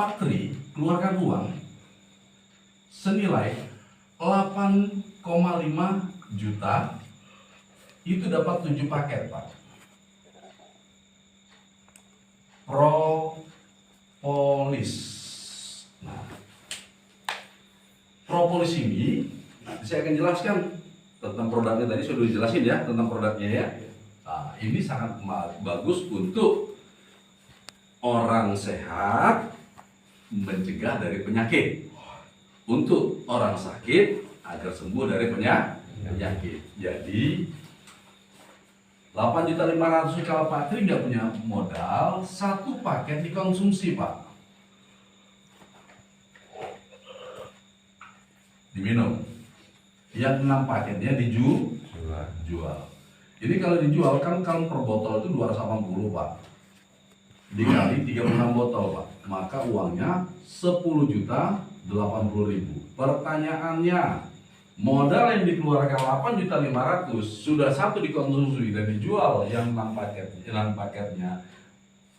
Pak Tri keluarkan uang senilai 8,5 juta, itu dapat 7 paket, Pak. Propolis. Nah, propolis ini nanti saya akan jelaskan tentang produknya. Tadi sudah dijelasin ya tentang produknya ya. Nah, ini sangat bagus untuk orang sehat, mencegah dari penyakit, untuk orang sakit agar sembuh dari penyakit. Jadi 8.500.000 kalau Pak Tri nggak punya modal, 1 paket dikonsumsi, Pak. Diminum. Yang 6 paketnya dijual. Ini kalau dijual kan per botol itu 280, Pak. Dikali 36 botol, Pak. Maka uangnya 10.080.000. Pertanyaannya, modal yang dikeluarkan 8.500.000 sudah 1 dikonsumsi dan dijual yang 6 paketnya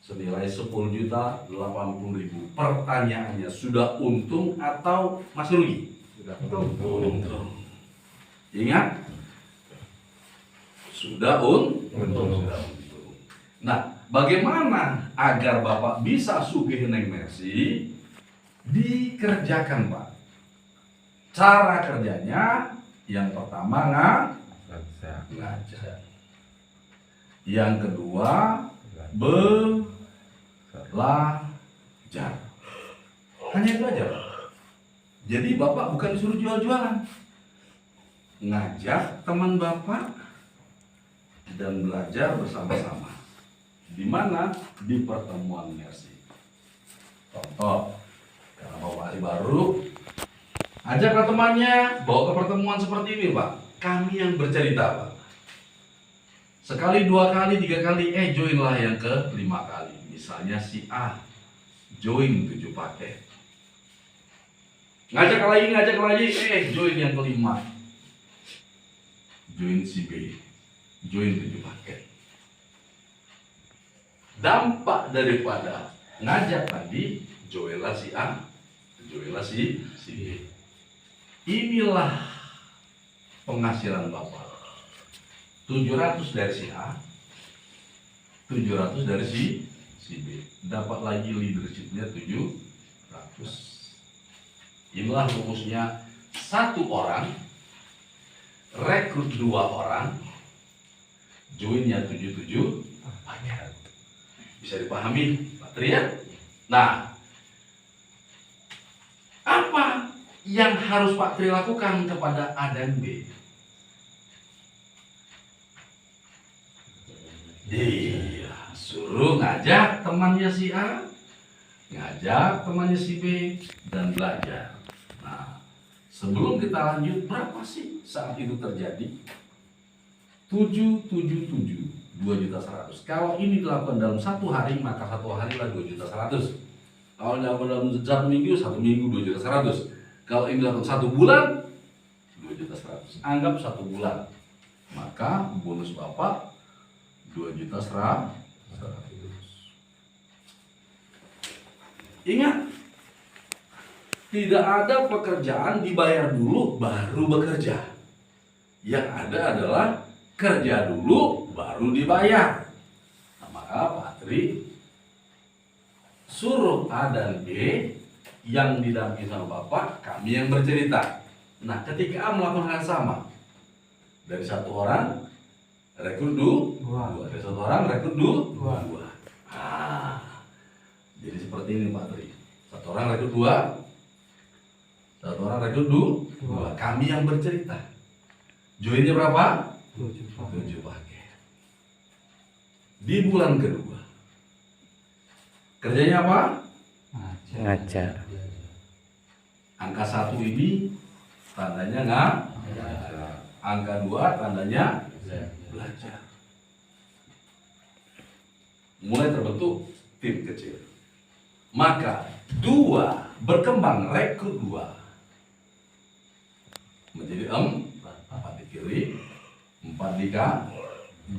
senilai 10.080.000. Pertanyaannya, sudah untung atau masih rugi? Sudah untung. Ingat, sudah untung. Nah, bagaimana agar Bapak bisa sugih Neng Mercy? Dikerjakan, Pak. Cara kerjanya, yang pertama ngajak. Yang kedua, belajar. Hanya itu aja, Pak. Jadi Bapak bukan disuruh jual-jualan. Ngajak teman Bapak dan belajar bersama-sama. Di mana? Di pertemuan Mercy. Contoh, karena Bapak masih baru, ajaklah temannya, bawa ke pertemuan seperti ini, Pak. Kami yang bercerita, Pak. Sekali, 2 kali, 3 kali, joinlah yang ke-5 kali. Misalnya si A, join 7 paket. Ngajak lagi, join yang ke-5. Join si B, join 7 paket. Dampak daripada ngajak tadi, joinlah si A, joinlah si B. Inilah penghasilan Bapak. 700 dari si A, 700 dari si B. Dapat lagi leadershipnya 700. Inilah rumusnya. 1 orang rekrut 2 orang, joinnya 77 paket. Bisa dipahami, Pak Tri ya? Nah, apa yang harus Pak Tri lakukan kepada A dan B? Iya, suruh ngajak temannya si A, ngajak temannya si B, dan belajar. Nah, sebelum kita lanjut, berapa sih saat itu terjadi? 777, 2.100.000. Kalau ini dilakukan dalam 1 hari, maka 1 hari lah 2.100.000. Kalau dilakukan dalam 1 minggu, 1 minggu 2.100.000. Kalau ini dilakukan 1 bulan, 2.100.000. Anggap 1 bulan, maka bonus Bapak 2.100.000. Ingat, tidak ada pekerjaan dibayar dulu baru bekerja. Yang ada adalah kerja dulu baru dibayar. Nah, maka Pak Tri suruh A dan B yang didampingi sama Bapak, kami yang bercerita. Nah, ketika A melakukan hal sama, dari 1 orang rekrut 2, dari 1 orang rekrut 2. Jadi seperti ini, Pak Tri. 1 orang rekrut 2, 1 orang rekrut 2. Kami yang bercerita. Joinnya berapa? 7 paket. Di bulan kedua, kerjanya apa? Ngajar. Angka 1 ini tandanya ngajar. Angka 2 tandanya belajar. Mulai terbentuk tim kecil. Maka 2 berkembang, rekrut 2 menjadi 4 di kiri, 4 di kanan,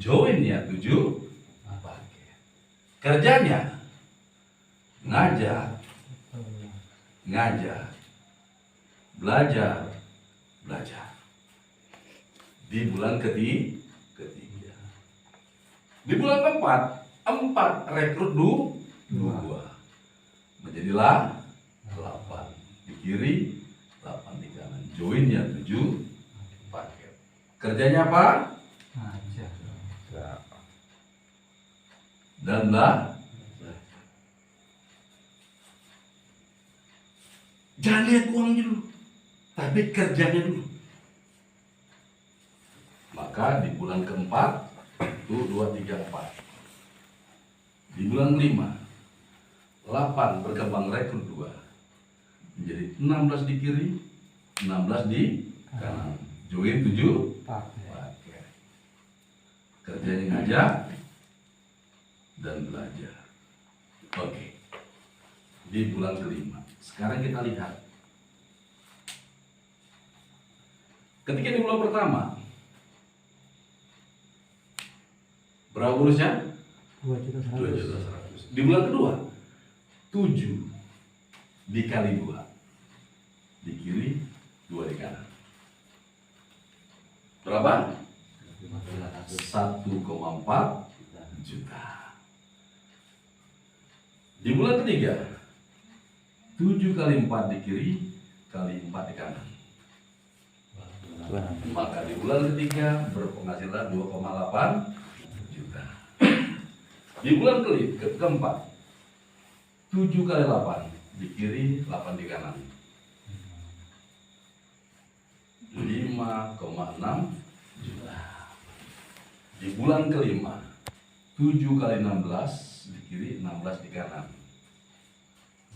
joinnya 7 paket. Kerjanya ngajar, ngajar, belajar, belajar. Di bulan ketiga. Di bulan keempat, 4 rekrut 2. Menjadilah 8. Di kiri, 8 di kanan. Joinnya 7 paket. Kerjanya apa? Ngajar. Dan belajar. Jangan lihat uangnya dulu, tapi kerjanya dulu. Maka di bulan keempat itu 2, 3, 4. Di bulan kelima 8 berkembang rekrut 2 menjadi 16 di kiri, 16 di kanan. Join 7 paket. Kerjanya ngajar dan belajar. Oke. Di bulan kelima. Sekarang kita lihat. Ketika di bulan pertama, berapa bonusnya? 2.100.000. Di bulan kedua, 7 dikali 2. Di kiri, 2 di kanan. Berapa? 1,4 juta. Di bulan ketiga, 7 kali 4 di kiri, kali 4 di kanan. Maka di bulan ketiga berpenghasilan 2,8 juta. Di bulan keempat, 7 kali 8 di kiri, 8 di kanan. 5,6 juta. Di bulan kelima, 7 kali 16 di kiri, 16 di kanan.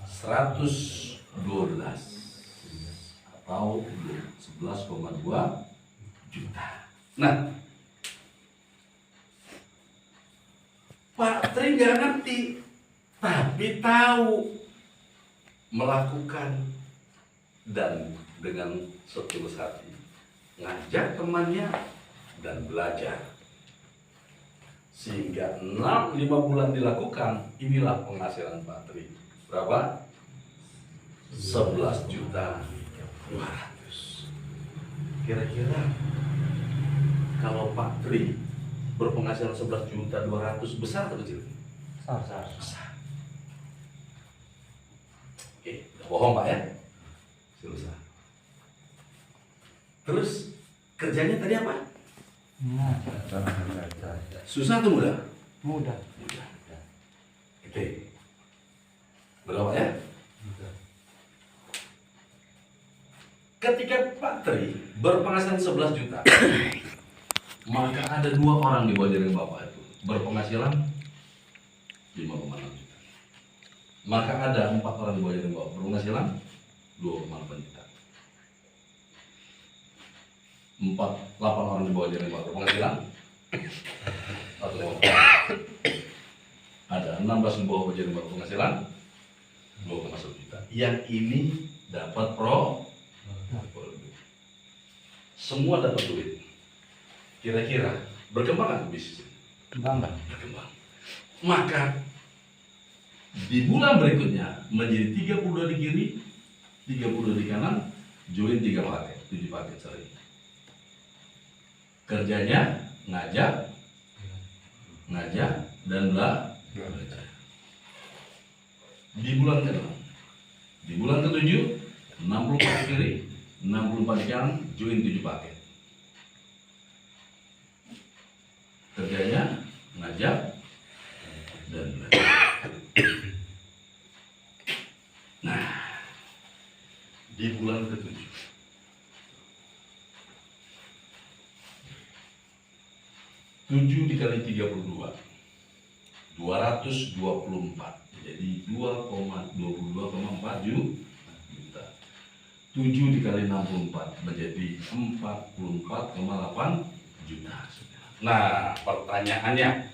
112 atau 11,2 juta. Nah, Pak Tri nggak ngerti, tapi tahu melakukan dan dengan setulus hati ngajak temannya dan belajar sehingga 5 bulan dilakukan. Inilah penghasilan Pak Tri. Berapa? 11.200.000. Kira-kira kalau Pak Tri berpenghasilan 11.200.000 besar atau kecil? Besar. Oke, udah bohong Pak ya? Besar. Terus kerjanya tadi apa? Susah atau mudah? Mudah. Oke. Berapa ya? Ketika Pak Tri berpenghasilan 11 juta, maka ada 2 orang di bawah jaringan Bapak itu berpenghasilan 5,6 juta. Maka ada 4 orang di bawah jaringan Bapak berpenghasilan 2,8 juta. 8 orang di bawah jaringan Bapak berpenghasilan 1,5 juta. Ada 16 di bawah jaringan Bapak berpenghasilan 2,1 juta. Yang ini dapat semua dapat duit. Kira-kira berkembang nggak bisnis? Berkembang. Maka di bulan berikutnya menjadi 32 di kiri, 32 di kanan, join 3 paket, 7 paket sehari. Kerjanya ngajak dan belajar. Di bulan ke-6, di bulan ke-7, 64 di kiri, 64 di kanan, join 7 paket. Kerjanya ngajak dan belajar. Nah, di bulan ke-7, 7 dikali 32, 224. Jadi 22,4 juta. 7 dikali 64 menjadi 44,8 juta. Nah, pertanyaannya,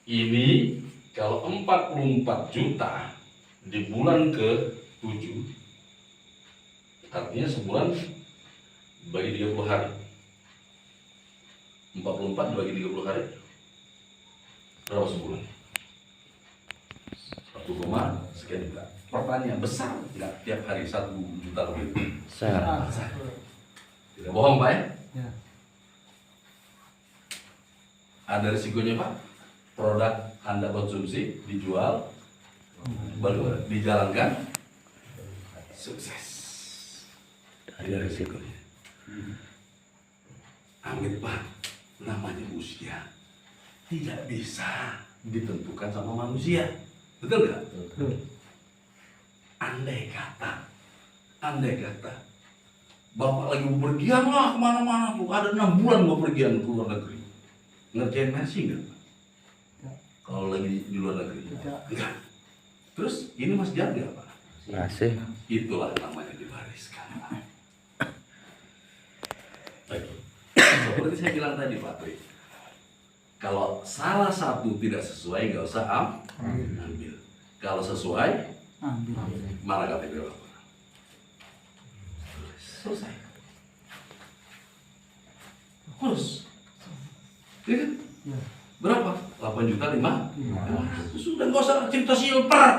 ini kalau 44 juta di bulan ke-7, artinya sebulan bagi 30 hari. 44 dibagi 30 hari, berapa sebulan? 150 1,sekian juta. Pertanyaan besar nggak tiap hari 1 juta lebih? Besar. Tidak bohong Pak ya? Ya. Ada risikonya Pak. Produk Anda konsumsi, dijual, baru dijalankan, sukses. Ada risikonya. Amit Pak, namanya usia tidak bisa ditentukan sama manusia. Betul nggak? Betul. Andai kata Bapak lagi bepergian lah kemana-mana tuh, ada 6 bulan bepergian ke luar negeri, ngerjain Mercy nggak? Tidak. Kalau lagi di luar negeri? Tidak. Enggak. Terus ini Mas jaga Pak? Masih. Itulah namanya diwariskan. Baik. Seperti saya bilang tadi Pak Tri, kalau salah satu tidak sesuai nggak usah ambil. Kalau sesuai, Ambil. mana KTP Bapak? Selesai. Terus, ya kan? Ya. Berapa? 8 juta 5? Iya. Sudah nggak usah cerita silper.